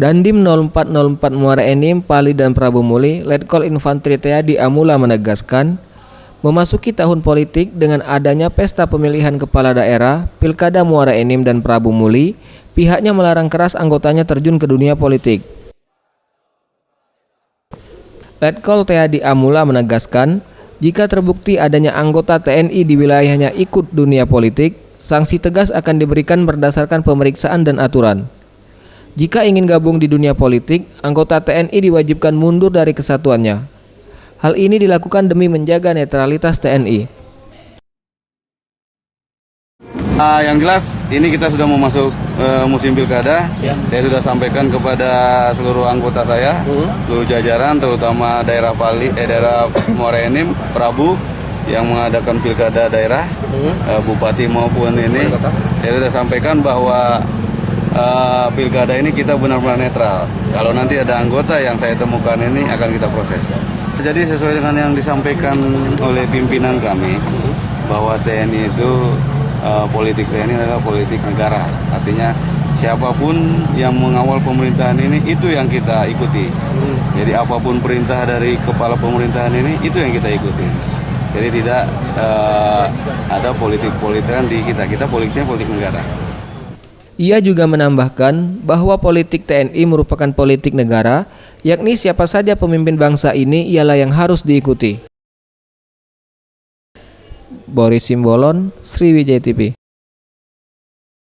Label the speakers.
Speaker 1: Dandim 0404 Muara Enim, Pali dan Prabu Muli, Letkol Infantri Teyadi Amula menegaskan, memasuki tahun politik dengan adanya pesta pemilihan kepala daerah, Pilkada Muara Enim dan Prabu Muli, pihaknya melarang keras anggotanya terjun ke dunia politik. Letkol Teyadi Amula menegaskan, jika terbukti adanya anggota TNI di wilayahnya ikut dunia politik, sanksi tegas akan diberikan berdasarkan pemeriksaan dan aturan. Jika ingin gabung di dunia politik, anggota TNI diwajibkan mundur dari kesatuannya. Hal ini dilakukan demi menjaga netralitas TNI.
Speaker 2: Yang jelas, ini kita sudah mau masuk musim pilkada. Saya sudah sampaikan kepada seluruh anggota saya, seluruh jajaran, terutama daerah daerah Muara Enim, Prabu, yang mengadakan pilkada daerah, bupati maupun ini. Saya sudah sampaikan bahwa pilkada ini kita benar-benar netral. Kalau nanti ada anggota yang saya temukan ini akan kita proses. Jadi sesuai dengan yang disampaikan oleh pimpinan kami, bahwa TNI itu politik TNI adalah politik negara. Artinya siapapun yang mengawal pemerintahan ini itu yang kita ikuti. Jadi apapun perintah dari kepala pemerintahan ini itu yang kita ikuti. Jadi tidak ada politik-politikan di kita. Kita politiknya politik negara.
Speaker 1: Ia juga menambahkan bahwa politik TNI merupakan politik negara, yakni siapa saja pemimpin bangsa ini ialah yang harus diikuti. Boris Simbolon, Sriwijaya TV.